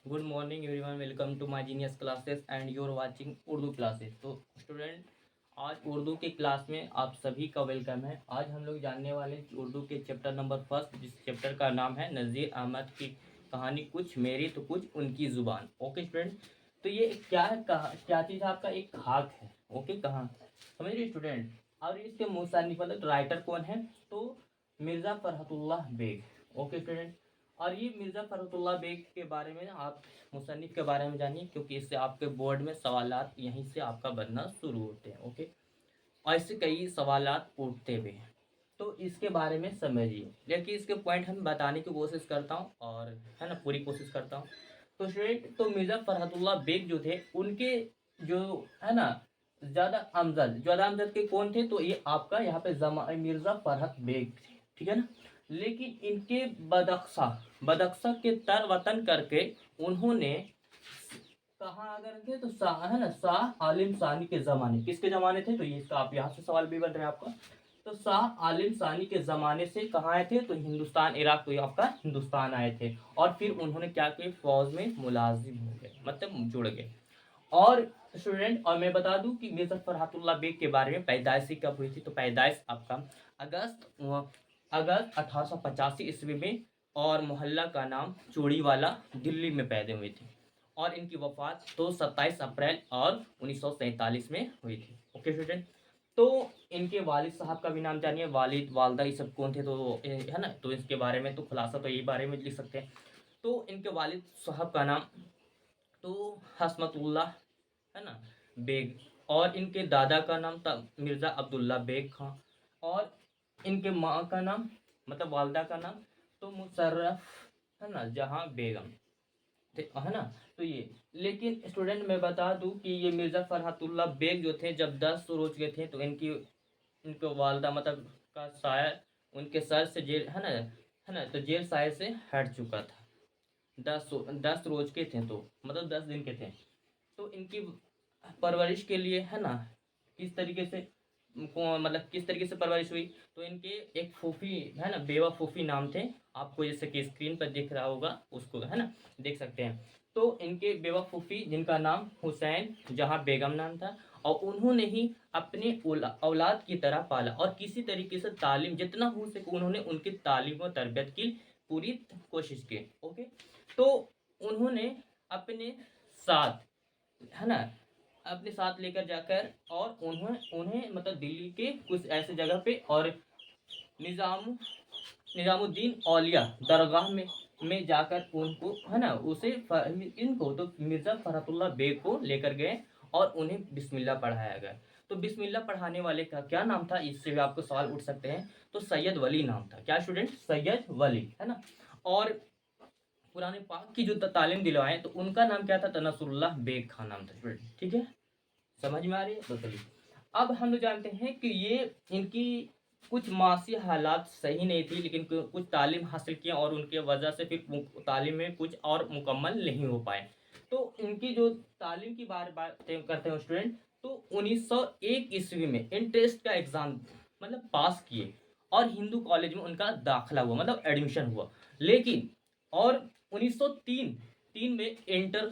Good morning everyone, welcome to my genius classes and you are watching Urdu classes. तो student, आज उर्दू की class में आप सभी का वेलकम है। आज हम लोग जानने वाले हैं उर्दू के चैप्टर नंबर फर्स्ट, जिस चैप्टर का नाम है नज़ीर अहमद की कहानी, कुछ मेरी तो कुछ उनकी ज़ुबान। ओके स्टूडेंट, तो ये क्या है, क्या चीज़ है आपका, एक खाक है। ओके, कहाँ समझ रहे स्टूडेंट। और इसके मुसन्निफ मतलब राइटर कौन है, तो Mirza Farhatullah bag. Okay student, और ये मिर्ज़ा फ़खरुल्लाह बेग के बारे में आप मुसन्निफ़ के बारे में जानिए, क्योंकि इससे आपके बोर्ड में सवालात यहीं से आपका बनना शुरू होते हैं। ओके, और इससे कई सवालात उठते भी हैं, तो इसके बारे में समझिए। लेकिन इसके पॉइंट हम बताने की कोशिश करता हूँ, और है ना, पूरी कोशिश करता हूँ। तो स्टूडेंट, तो मिर्ज़ा फ़खरुल्लाह बेग जो थे, उनके जो है ना ज़्यादा अमजद के कौन थे, तो ये आपका यहाँ पे मिर्ज़ा फ़रहत बेग थे, ठीक है ना। लेकिन इनके बदख्शा के तर वतन करके उन्होंने कहाँ अगर थे, तो शाह है ना, शाह आलिम सानी के ज़माने, किसके ज़माने थे, तो ये इसका आप यहाँ से सवाल भी बन रहे हैं आपका। तो शाह आलिम सानी के ज़माने से कहाँ आए थे, तो हिंदुस्तान, इराक, तो ये आपका हिंदुस्तान आए थे। और फिर उन्होंने क्या किया, फौज में मुलाजिम हो गए, मतलब जुड़ गए। और स्टूडेंट, और मैं बता दूं कि मिर्ज़ा फरहतुल्लाह बेग के बारे में पैदाइश कब हुई थी, तो पैदाइश आपका अगस्त अगस्त 1885 में, और मोहल्ला का नाम चूड़ीवाला, दिल्ली में पैदा हुए थे। और इनकी वफात तो 27 अप्रैल और 1947 में हुई थी। ओके स्टूडेंट, तो इनके वालिद साहब का भी नाम जानिए। वालिद वालदा ये सब कौन थे, तो है ना, तो इसके बारे में तो खुलासा तो यही बारे में लिख सकते हैं। तो इनके वालिद साहब का नाम तो हसमतुल्लाह है ना बेग, और इनके दादा का नाम था मिर्ज़ा अब्दुल्ला बेग खां, और इनके माँ का नाम मतलब वालदा का नाम तो मुशर्रफ है ना जहाँ बेगम है ना। तो ये, लेकिन स्टूडेंट मैं बता दूं कि ये मिर्ज़ा फरहतुल्लाह बेग जो थे, जब 10 रोज के थे, तो इनको वालदा मतलब का साया उनके सर से जेल है ना, तो जेल साय से हट चुका था। 10 रोज के थे, तो मतलब 10 दिन के थे। तो इनकी परवरिश के लिए है ना, किस तरीके से मतलब किस तरीके से परवरिश हुई, तो इनके एक फूफी है ना, बेवा फूफी नाम थे। आपको जैसे कि स्क्रीन पर दिख रहा होगा, उसको है ना देख सकते हैं। तो इनके बेवा फूफी, जिनका नाम हुसैन जहाँ बेगम नाम था, और उन्होंने ही अपने औलाद की तरह पाला, और किसी तरीके से तालीम जितना हो सके उन्होंने उनकी तालीम और तरबियत की पूरी कोशिश की। ओके, तो उन्होंने अपने साथ है ना, अपने साथ लेकर जाकर, और उन्हें उन्हें मतलब दिल्ली के कुछ ऐसे जगह पे, और निज़ाम निज़ामुद्दीन औलिया दरगाह में जाकर उनको है ना, इनको तो मिर्ज़ा फरहतुल्लाह बेग को लेकर गए, और उन्हें बिस्मिल्लाह पढ़ाया गया। तो बिस्मिल्लाह पढ़ाने वाले का क्या नाम था, इससे भी आपको सवाल उठ सकते हैं। तो सैयद वली नाम था। क्या स्टूडेंट, सैयद वली है ना। और कुरान पाक की जो तालीम दिलवाएं, तो उनका नाम क्या था, तनसुल्लाह बेग खान नाम था स्टूडेंट, ठीक है। समझ में आ रही है, तो चलिए अब हम लोग जानते हैं कि ये इनकी कुछ मासी हालात सही नहीं थी, लेकिन कुछ तालीम हासिल किए, और उनके वजह से फिर तालीम में कुछ और मुकम्मल नहीं हो पाए। तो इनकी जो तालीम की बात करते हैं स्टूडेंट, तो 1901 ईस्वी में इंट्रेंस का एग्ज़ाम मतलब पास किए, और हिंदू कॉलेज में उनका दाखिला हुआ, मतलब एडमिशन हुआ। लेकिन और 1903 में इंटर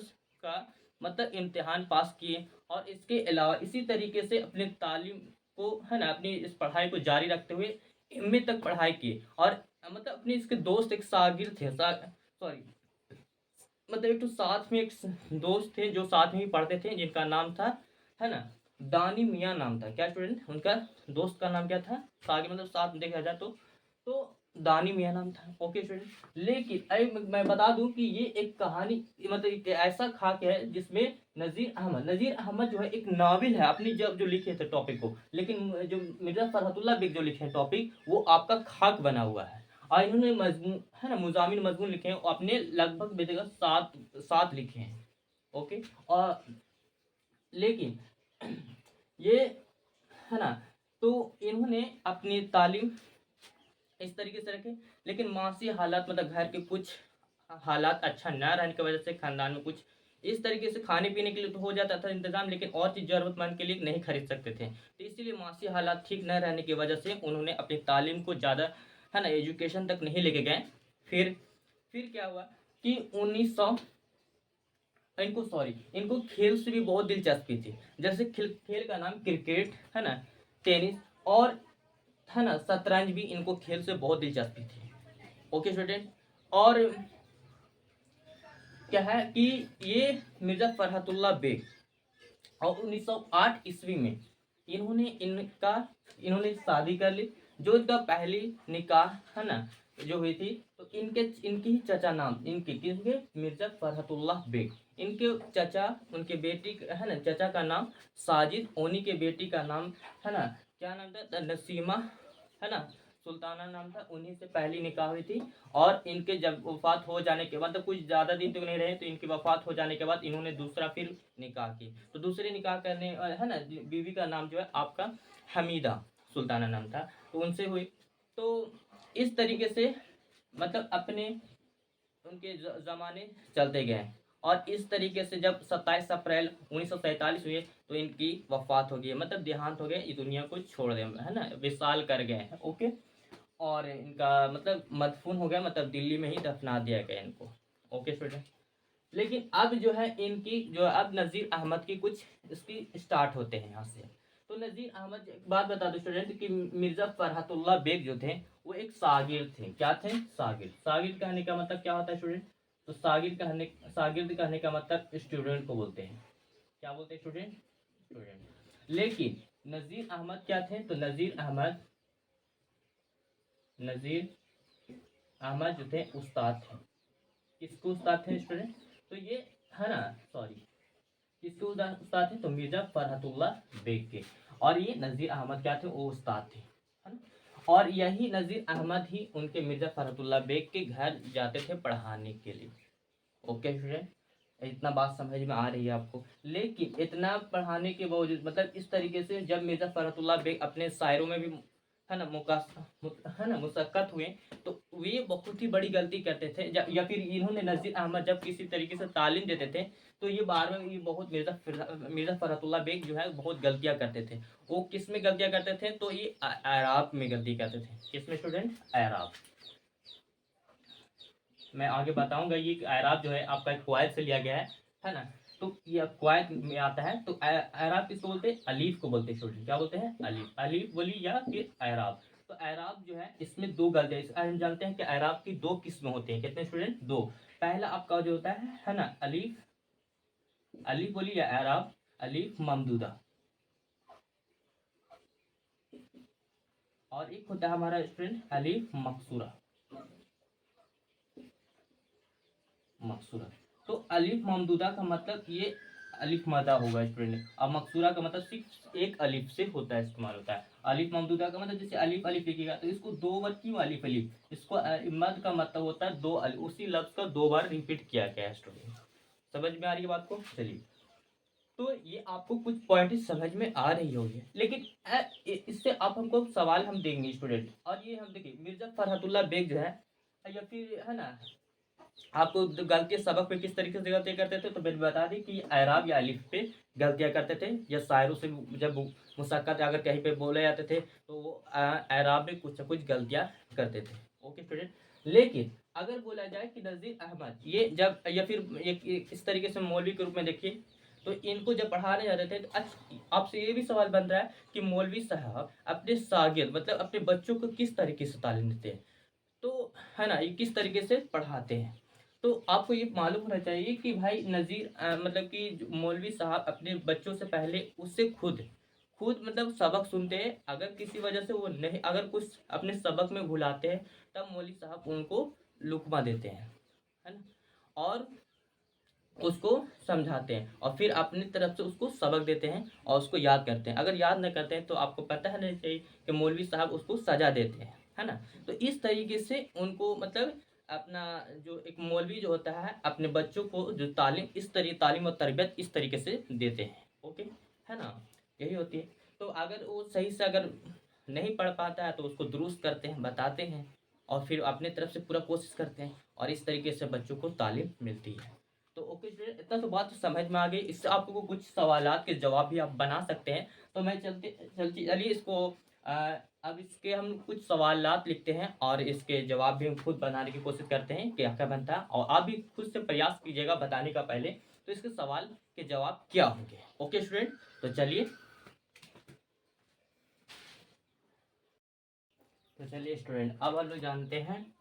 का मतलब इम्तिहान पास किए, और इसके अलावा इसी तरीके से अपने तालीम को है ना, अपनी इस पढ़ाई को जारी रखते हुए एमए तक पढ़ाई की। और मतलब अपने इसके दोस्त एक सागिर थे, सॉरी, मतलब एक तो साथ में एक दोस्त थे जो साथ में ही पढ़ते थे, जिनका नाम था है ना दानी मियाँ नाम था। क्या स्टूडेंट, उनका दोस्त का नाम क्या था, सागिर मतलब साथ में देखा जाए तो दानी मियाँ नाम था। ओके स्टूडेंट, लेकिन अरे मैं बता दूं कि ये एक कहानी मतलब एक ऐसा खाक है जिसमें नज़ीर अहमद जो है एक नावल है अपनी जब जो लिखे थे टॉपिक को, लेकिन जो मिर्ज़ा फरहतुल्लाह बेग जो लिखे हैं टॉपिक, वो आपका खाक बना हुआ है। और इन्होंने मजमून है ना मुजामिन मजमून लिखे हैं, और अपने लगभग बेजगह सात सात लिखे हैं। ओके, और लेकिन ये है ना, तो इन्होंने अपनी तालीम इस तरीके से रखे, लेकिन मासी हालात मतलब घर के कुछ हालात अच्छा न रहने की वजह से खानदान में कुछ इस तरीके से खाने पीने के लिए तो हो जाता था इंतजाम, लेकिन और चीज़ ज़रूरतमंद के लिए नहीं खरीद सकते थे, तो इसीलिए मासी हालात ठीक न रहने की वजह से उन्होंने अपनी तालीम को ज़्यादा है ना एजुकेशन तक नहीं लेके गए। फिर फिर क्या हुआ कि इनको खेल से भी बहुत दिलचस्पी थी। जैसे खेल का नाम क्रिकेट है ना, टेनिस और है ना शतरंज भी, इनको खेल से बहुत दिलचस्पी थी। Okay student. और क्या है कि ये मिर्जा फरहतुल्लाह बेग और 1908 ईस्वी में इन्होंने शादी कर ली। जो इनका पहली निकाह है ना जो हुई थी, तो इनकी ही चचा नाम किसके, मिर्जा फरहतुल्लाह बेग। इनके चचा, उनके बेटी है ना, चचा का नाम साजिद, उन्हीं के बेटी का नाम है ना, क्या नाम था, नसीमा है ना, सुल्ताना नाम था। उन्हीं से पहली निकाह हुई थी। और इनके जब वफात हो जाने के बाद, मतलब कुछ ज़्यादा दिन तक नहीं रहे, तो इनकी वफात हो जाने के बाद इन्होंने दूसरा फिर निकाह की। तो दूसरे निकाह करने है ना, बीवी का नाम जो है आपका हमीदा सुल्ताना नाम था, तो उनसे हुई। तो इस तरीके से मतलब अपने उनके ज़माने चलते गए। और इस तरीके से जब 27 अप्रैल 1947 हुए, तो इनकी वफात हो गई, मतलब देहांत हो गया, इस दुनिया को छोड़ गए है ना, विशाल कर गए हैं। ओके। और इनका मतलब मदफून हो गया, मतलब दिल्ली में ही दफना दिया गया इनको। Okay student. लेकिन अब जो है इनकी जो अब नज़ीर अहमद की कुछ इसकी स्टार्ट होते हैं यहाँ से। तो नज़ीर अहमद, एक बात बता दो स्टूडेंट कि मिर्ज़ा फरहतुल्लाह बेग जो थे वो एक सागिर थे। क्या थे? सागिर। सागिर कहने का मतलब क्या होता है स्टूडेंट? तो सागिर कहने का मतलब स्टूडेंट को बोलते हैं। क्या बोलते हैं स्टूडेंट? स्टूडेंट। लेकिन नज़ीर अहमद क्या थे? तो नज़ीर अहमद जो थे उस्ताद थे। किसको उस्ताद थे स्टूडेंट? तो ये है ना, सॉरी, किसके उस्ताद थे? तो मिर्जा फरहतुल्लाह बेग के। और ये नज़ीर अहमद क्या थे? वो उस्ताद थे, है ना। और यही नज़ीर अहमद ही उनके मिर्जा फरहतुल्लाह बेग के घर जाते थे पढ़ाने के लिए। ओके स्टूडेंट, इतना बात समझ में आ रही है आपको? लेकिन इतना पढ़ाने के बावजूद, मतलब इस तरीके से जब मिर्जा फरहतुल्लाह बेग अपने शायरों में भी है ना है ना मुशक्कत हुए, तो वे बहुत ही बड़ी गलती करते थे। या फिर इन्होंने नज़ीर अहमद जब किसी तरीके से तालीम देते थे, तो ये बार बार ये बहुत मिर्जा फरहतुल्लाह बेग जो है बहुत गलतियाँ करते थे। वो किस में गलतियाँ करते थे? तो ये एराब में गलती करते थे। किस में स्टूडेंट? एराब। मैं आगे बताऊंगा। ये एराब जो है आपका एक कवायद से लिया गया है ना। तो ये कवायद में आता है। तो एराब किसको बोलते हैं? अलीफ को बोलते हैं स्टूडेंट। क्या बोलते हैं? अलीफ। अलीफ बोली या फिर एराब। तो एराब जो है इसमें दो गलतियाँ, हम जानते हैं कि एराब की दो किस्में होती हैं। कितने स्टूडेंट? दो। पहला आपका जो होता है ना, अलीफ, अलीफ बोली या एराब, अलीफ ममदूदा। और एक होता है हमारा स्टूडेंट अलीफ मकसूरा। मकसूरा। तो अलिफ ममदूदा का मतलब ये अलिफ मदा होगा स्टूडेंट। और मकसूरा का मतलब सिर्फ एक अलिफ से होता है, इस्तेमाल होता है। अलिफ ममदूदा का मतलब जैसे अलिफ अलिफ लिखिएगा, तो इसको दो बार क्यों अलिफ अलिफ, इसको मद का मतलब होता है दो अलिफ, उसी लफ्ज का दो बार रिपीट किया गया है स्टूडेंट। समझ में आ रही है बात को? चलिए, तो ये आपको कुछ पॉइंट समझ में आ रही होगी। लेकिन इससे आप हमको सवाल हम देंगे स्टूडेंट। और ये हम देखिए मिर्जा फरहतुल्लाह बेग जो है, या फिर है ना, आपको गलती सबक पे किस तरीके से गलतियाँ करते थे, तो मैंने बता दी कि एराब या अलिफ पे गलतियाँ करते थे। या शायरों से जब मुशक्कत अगर कहीं पे बोले जाते थे, तो वो एराब में कुछ ना कुछ गलतियाँ करते थे। Okay student. लेकिन अगर बोला जाए कि नज़ीर अहमद ये जब, या फिर एक इस तरीके से मौलवी के रूप में देखिए, तो इनको जब पढ़ाने जाते थे, तो आपसे ये भी सवाल बन रहा है कि मौलवी साहब अपने शागिर्द, मतलब अपने बच्चों को किस तरीके से तालीम देते हैं, तो है ना, ये किस तरीके से पढ़ाते हैं। तो आपको ये मालूम होना चाहिए कि भाई नज़ीर मतलब कि मौलवी साहब अपने बच्चों से पहले उससे खुद खुद मतलब सबक सुनते हैं। अगर किसी वजह से वो नहीं, अगर कुछ अपने सबक में भुलाते हैं, तब मौलवी साहब उनको लुकमा देते हैं, है ना, और उसको समझाते हैं, और फिर अपनी तरफ से उसको सबक देते हैं और उसको याद करते हैं। अगर याद न करते हैं, तो आपको पता है नहीं चाहिए कि मौलवी साहब उसको सजा देते हैं, है ना। तो इस तरीके से उनको मतलब अपना जो एक मौलवी जो होता है अपने बच्चों को जो तालीम, तालीम और तरबियत इस तरीके से देते हैं। ओके, है ना, यही होती है। तो अगर वो सही से अगर नहीं पढ़ पाता है, तो उसको दुरुस्त करते हैं, बताते हैं, और फिर अपने तरफ से पूरा कोशिश करते हैं, और इस तरीके से बच्चों को तालीम मिलती है। तो ओके स्टूडेंट, इतना तो बात समझ में आ गई। इससे आपको कुछ सवालात के जवाब भी आप बना सकते हैं। तो मैं चलिए इसको अब इसके हम कुछ सवालात लिखते हैं, और इसके जवाब भी हम खुद बनाने की कोशिश करते हैं कि क्या बनता है। और आप भी खुद से प्रयास कीजिएगा बताने का पहले, तो इसके सवाल के जवाब क्या होंगे। ओके स्टूडेंट, तो चलिए स्टूडेंट अब हम लोग जानते हैं।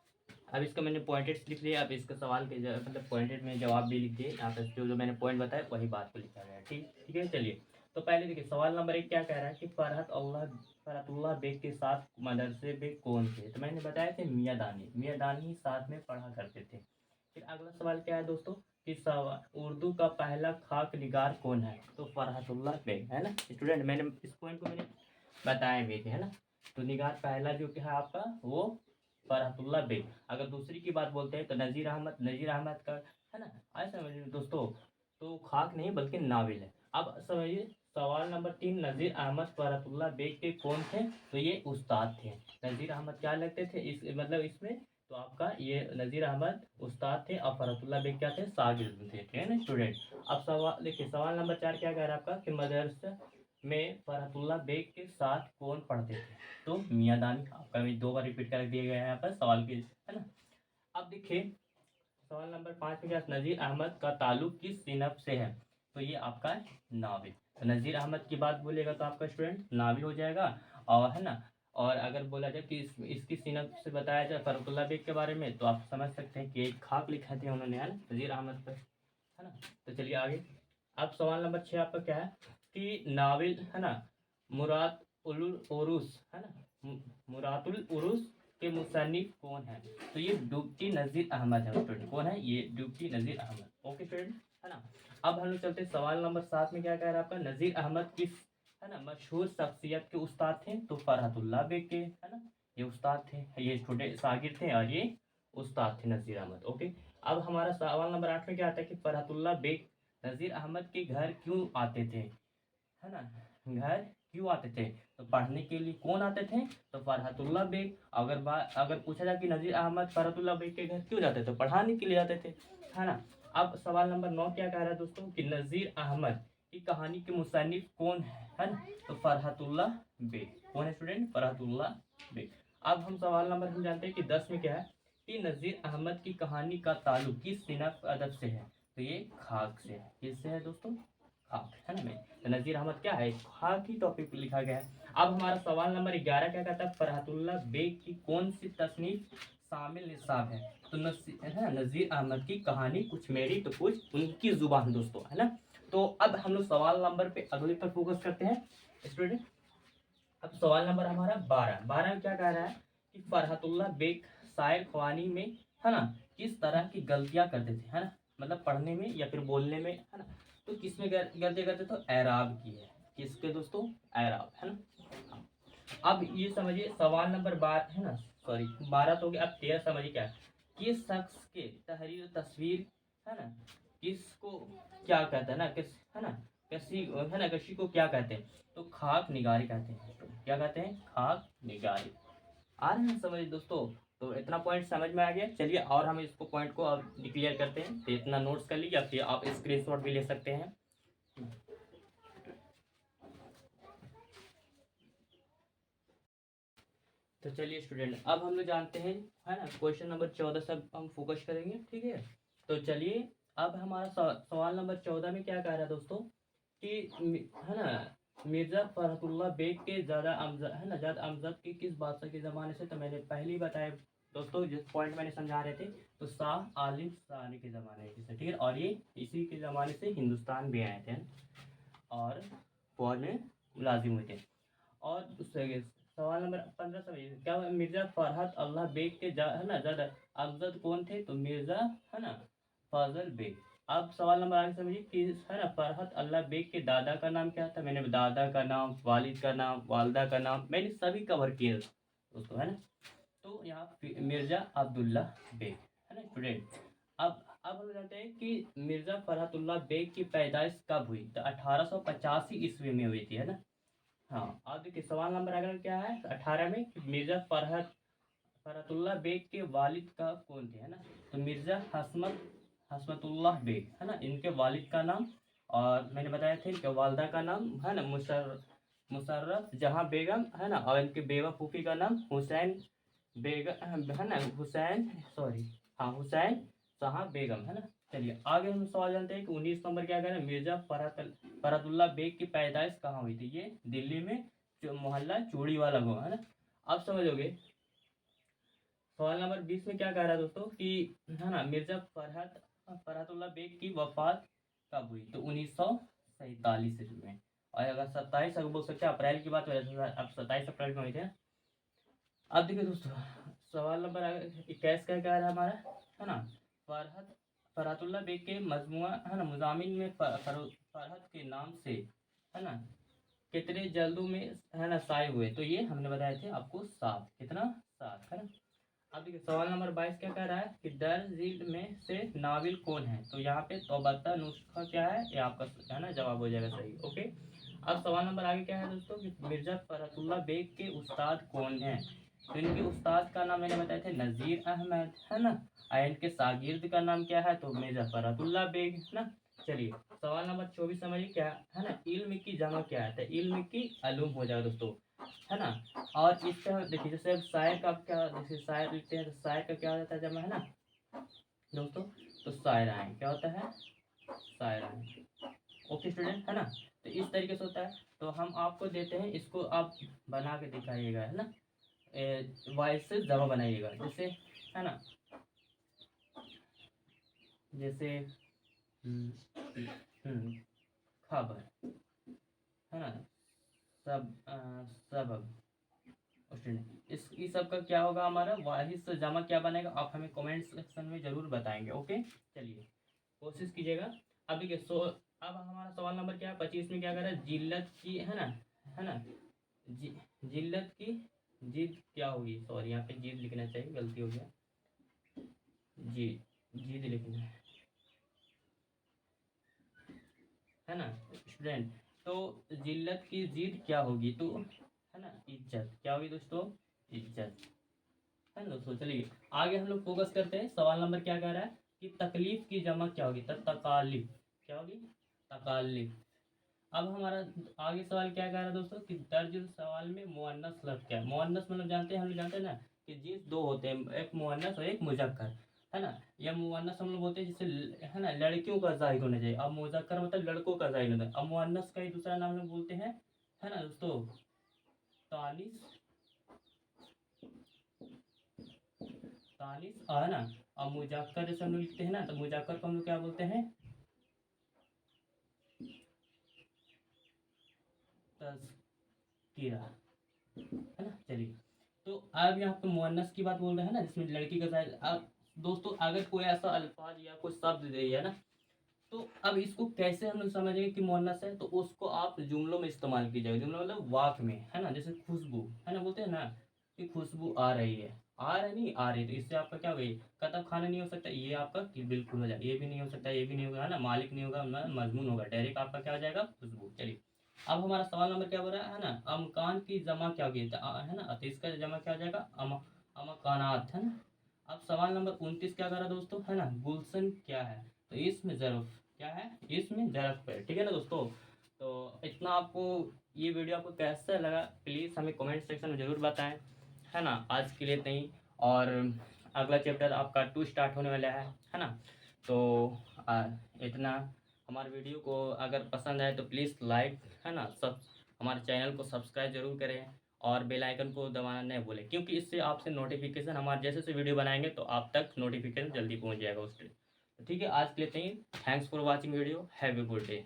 अब इसका मैंने पॉइंटेड लिख लिया, अब इसके सवाल के मतलब पॉइंटेड में जवाब भी लिख दिए। यहाँ पर जो मैंने पॉइंट बताया वही बात को लिखा गया है। ठीक है, चलिए तो पहले देखिए सवाल नंबर 1 क्या कह रहा है कि फरहतुल्लाह बेग के साथ मदरसे में कौन थे। तो मैंने बताया थे मियाँ दानी साथ में पढ़ा करते थे। फिर अगला सवाल क्या है दोस्तों कि उर्दू का पहला खाक निगार कौन है। तो फरहतुल्लाह बेग है ना स्टूडेंट, मैंने इस पॉइंट को मैंने बताया भी थे, है ना। तो निगार पहला जो क्या है आपका वो फरहतुल्लाह बेग। अगर दूसरी की बात बोलते हैं तो नज़ीर अहमद का, है ना। आए समझिए दोस्तों, तो खाक नहीं बल्कि नाविल है। अब समझिए सवाल नंबर 3, नज़ीर अहमद फरहतुल्लाह बेग के कौन थे। तो ये उस्ताद थे। नज़ीर अहमद क्या लगते थे इस मतलब इसमें, तो आपका ये नज़ीर अहमद उस्ताद थे और फरहतुल्लाह बेग क्या थे, शागिर्द थे। ठीक है ना स्टूडेंट। अब सवाल देखिए सवाल नंबर 4 क्या कह रहा है आपका कि मदरसा में फरहतुल्लाह बेग के साथ कौन पढ़ते थे। तो मियाँ दानी, आपका भी 2 बार रिपीट कर दिया गया है यहाँ पर सवाल के, है ना। अब देखिए सवाल नंबर 5 में क्या, नज़ीर अहमद का ताल्लुक किस सिनफ से है। तो ये आपका नाविल। तो नज़ीर अहमद की बात बोलेगा तो आपका स्टूडेंट नाविल हो जाएगा। और है ना, और अगर बोला जाए कि इसकी सिनफ से बताया जाए फरहतुल्लाह बेग के बारे में, तो आप समझ सकते हैं कि एक खाक लिखा थे उन्होंने, है ना, नज़ीर अहमद पर, है ना। तो चलिए आगे। अब सवाल नंबर 6 आपका क्या है कि नाविल, है ना, मुराद उल उरूस, है ना, मुरातुल उरूस के मुसन्निफ कौन है। तो ये डुबकी नज़ीर अहमद है स्टूडेंट। कौन है ये, डुबकी नज़ीर अहमद। ओके स्टूडेंट, है ना। अब हम लोग चलते सवाल नंबर 7 में क्या कह रहा है आपका, नज़ीर अहमद किस, है ना, मशहूर शख्सियत के उस्ताद थे। तो फरहतुल्लाह बेग के, है ना, ये उस्ताद थे, ये छोटे शागिर्द थे और ये उस्ताद थे नज़ीर अहमद। ओके। अब हमारा सवाल नंबर 8 में क्या आता है कि फरहतुल्लाह बेग नज़ीर अहमद के घर क्यों आते थे, है ना, घर क्यों आते थे। तो पढ़ने के लिए कौन आते थे, तो फरहतुल्लाह बेग। अगर पूछा जाए कि नज़ीर अहमद फरहतुल्लाह बेग के घर क्यों जाते थे, पढ़ाने के लिए जाते थे, है ना। अब सवाल नंबर 9 क्या कह रहा है दोस्तों कि नज़ीर अहमद की कहानी के मुसन्निफ कौन है ना। तो फरहतुल्लाह बेग। कौन है स्टूडेंट, फरहतुल्लाह बेग। अब हम सवाल नंबर हम जानते हैं कि 10 में क्या है कि नज़ीर अहमद की कहानी का ताल्लुक किस सिनफ अदब से है। तो ये खाक से है। किससे है दोस्तों, खाक, है ना। तो नज़ीर अहमद क्या है, खाक ही टॉपिक पर लिखा गया है। अब हमारा सवाल नंबर 11 क्या कहता है, फरहतुल्लाह बेग की कौन सी तसनीफ शामिल निसाब है। तो नज़ीर अहमद की कहानी कुछ मेरी तो कुछ उनकी जुबान दोस्तों, है ना। तो अब हम लोग सवाल नंबर पे अगले पर फोकस करते हैं स्टूडेंट। अब सवाल नंबर हमारा 12 में क्या कह रहा है कि फरहतुल्लाह बेग शायर ख्वानी में, है ना, किस तरह की गलतियां करते थे, है ना, मतलब पढ़ने में या फिर बोलने में, है ना। तो किस में गलतियां करते थे, एराब की है। किसके दोस्तों, एराब, है ना। हाँ। अब ये समझिए सवाल नंबर 12, है ना, सॉरी 12 तो हो गया। अब 13 समझिए क्या है, किस शख्स के तहरीर तस्वीर, है ना, किसको क्या कहता है ना, किस, है ना, किसी, है ना, किसी को क्या कहते हैं। तो खाक निगारी कहते हैं। तो क्या कहते हैं, खाक निगारी। आ रहे हैं समझ दोस्तों। तो इतना पॉइंट समझ में आ गया। चलिए और हम इसको पॉइंट को अब क्लियर करते हैं। तो इतना नोट्स कर लीजिए, फिर आप स्क्रीनशॉट भी ले सकते हैं। तो चलिए स्टूडेंट अब हम लोग जानते हैं, है ना, क्वेश्चन नंबर 14 सब हम फोकस करेंगे। ठीक है, तो चलिए अब हमारा सवाल नंबर 14 में क्या कह रहा है दोस्तों कि, है ना, मिर्ज़ा फरहतुल्लाह बेग के ज़्यादा अमजद, है ना, ज़्यादा अमजद के किस बादशाह के ज़माने से। तो मैंने पहले ही बताया दोस्तों, जिस पॉइंट मैंने समझा रहे थे, तो शाह आलिम सानी के ज़माने से। ठीक है, और ये इसी के ज़माने से हिंदुस्तान भी आए थे और फौज में मुलाजिम हुए थे। और उससे सवाल नंबर 15 समझिए क्या, मिर्ज़ा फरहत अल्लाह बेग के है ना ज़्यादा अमजद कौन थे। तो मिर्ज़ा, है ना, फजल बेग। अब सवाल नंबर आगे समझिए कि, है ना, फरहत अल्लाह बेग के दादा का नाम क्या था। मैंने दादा का नाम, वालिद का नाम, वालदा का नाम मैंने सभी कवर किए दोस्तों, है ना। तो यहाँ मिर्ज़ा अब्दुल्ला बेग, है ना स्टूडेंट। अब हम जानते हैं कि मिर्ज़ा फरहतुल्लाह बेग की पैदाइश कब हुई। तो 1885 ईस्वी में हुई थी, है ना। हाँ, अब देखिए सवाल नंबर अगला क्या है 18 में कि मिर्ज़ा फरहतुल्लाह बेग के वालिद का कौन थे, है ना। तो मिर्ज़ा हसमतुल्लाह बेग, है ना, इनके वालिद का नाम, और मैंने बताया था इनके वालदा का नाम, है ना, मुशर्रफ जहाँ बेगम, है ना, और इनके बेवा फूफी का नाम हुसैन बेगम, है ना, हुसैन, सॉरी, हाँ, हुसैन जहाँ बेगम, है ना। चलिए आगे हम सवाल जानते हैं कि 19 नंबर क्या कह रहे हैं, मिर्जा फरतुल्ला बेग की पैदाइश कहाँ हुई थी। ये दिल्ली में मोहल्ला चूड़ी वाला गाँव है ना। अब समझोगे सवाल नंबर 20 में क्या कह रहा है दोस्तों कि है ना, मिर्जा फरहतुल्ला बेग की वफात कब हुई, तो 1947 ईस्वी में। और अगर 27 अगर बोल सकते हैं अप्रैल की बात हो जाए, अब 27 अप्रैल में हुई थी। अब देखिए दोस्तों सवाल नंबर 21 का क्या रहा हमारा, है ना, फरहतुल्ला बेग के मजमुआ है ना मुजामिन में फरहत के नाम से है ना कितने जल्दों में है ना शाये हुए, तो ये हमने बताए थे आपको 7, कितना 7 है ना। अब देखिए सवाल नंबर 22 क्या कह रहा है कि दरजिल में से नाविल कौन है, तो यहाँ पे तौबता नुस्खा क्या है, ये आपका है ना जवाब हो जाएगा सही। ओके, अब सवाल नंबर आगे क्या है दोस्तों कि मिर्जा फरहतुल्ला बेग के उस्ताद कौन हैं, तो इनके उस्ताद का नाम मैंने बताया था नज़ीर अहमद है ना, और इनके शागिर्द का नाम क्या है, तो मिर्जा फरहतुल्ला बेग है ना। चलिए सवाल नंबर 24 समझिए क्या है ना, इल्म की जमा क्या है, तो इल्म की अलूम हो जाएगा दोस्तों है ना। और इसका देखिए जैसे शायर का क्या, जैसे शायर लिखते हैं तो शायर का क्या हो जाता है जमा है ना दोस्तों, तो शायराएं क्या होता है, शायराएं। ओके स्टूडेंट है ना, तो इस तरीके से होता है। तो हम आपको देते हैं, इसको आप बना के दिखाइएगा है ना, वॉइस से जमा बनाइएगा, जैसे है ना, जैसे खबर है ना, सबब इस सब का क्या होगा हमारा वाहिद से जमा क्या बनेगा, आप हमें कमेंट सेक्शन में जरूर बताएंगे। ओके चलिए कोशिश कीजिएगा। अब देखिए अब हमारा सवाल नंबर क्या है 25 में क्या कर रहा है, जिल्लत की है ना जिल्लत की जिद क्या होगी, सॉरी यहाँ पे जिद लिखना चाहिए, गलती हो गया, जी जिद लिखना है ना स्टूडेंट। तो जिल्लत की जिद क्या होगी, तो है ना इज्जत क्या होगी दोस्तों, इज्जत है ना दोस्तों। चलिए आगे हम लोग फोकस करते हैं, सवाल नंबर क्या कह रहा है कि तकलीफ की जमा क्या होगी, तकालिफ क्या होगी, तकालिफ। अब हमारा आगे सवाल क्या कह रहा है दोस्तों कि दर्ज सवाल में मुअन्नस लफ्ज़ क्या है, मुअन्नस मतलब जानते हैं, हम लोग जानते हैं ना कि जिस दो होते हैं, एक मुअन्नस और एक मुजक्कर है ना। या मुअन्नस हम लोग बोलते हैं जिससे है ना लड़कियों का जाहिर होना चाहिए, अब मुजक्कर मतलब लड़कों का जाहिर होना है। अब मुअन्नस का ही दूसरा नाम लोग बोलते हैं है ना दोस्तों तानिस, तानिस है ना। अब मुजक्कर जैसे हम लोग लिखते हैं ना, तो मुजक्कर को हम लोग क्या बोलते हैं, तज़किरा है ना। चलिए तो अब यहाँ पे मुअन्नस की बात बोल रहे हैं ना, जिसमें लड़की का जाहिर। अब दोस्तों अगर कोई ऐसा अल्फाज या कोई शब्द दे है ना, तो अब इसको कैसे हम लोग समझेंगे कि मुअन्नस है, तो उसको आप जुमलों में इस्तेमाल कीजिएगा, जुमला मतलब वाक में है ना, जैसे खुशबू है ना, बोलते हैं ना कि खुशबू आ रही है, आ रही नहीं आ रही, तो इससे आपका क्या होगा, कतब खाना नहीं हो सकता, ये आपका कि बिल्कुल हो जाएगा, ये भी नहीं हो सकता, ये भी नहीं होगा है ना, मालिक नहीं होगा, मजमून होगा, डायरेक्ट आपका क्या हो जाएगा खुशबू। चलिए अब हमारा सवाल नंबर क्या हो रहा है ना, अमकान की जमा क्या होगी, है ना, तो इसका जमा क्या हो जाएगा अमकानात है ना। अब सवाल नंबर 29 क्या कर रहा है दोस्तों है ना, गुलशन क्या है, तो इसमें ज़रूफ क्या है, इसमें ज़रूफ है, ठीक है ना दोस्तों। तो इतना आपको ये वीडियो आपको कैसा लगा प्लीज़ हमें कमेंट सेक्शन में ज़रूर बताएं है ना। आज के लिए इतना ही, और अगला चैप्टर आपका 2 स्टार्ट होने वाला है ना। तो इतना, हमारे वीडियो को अगर पसंद आए तो प्लीज़ लाइक है ना, सब हमारे चैनल को सब्सक्राइब जरूर करें, और बेल आइकन को दबाना नहीं भूलें, क्योंकि इससे आपसे नोटिफिकेशन हमारे जैसे से वीडियो बनाएंगे तो आप तक नोटिफिकेशन जल्दी पहुंच जाएगा उससे। तो ठीक है आज के लिए इतना ही, thanks for watching video, have a good day.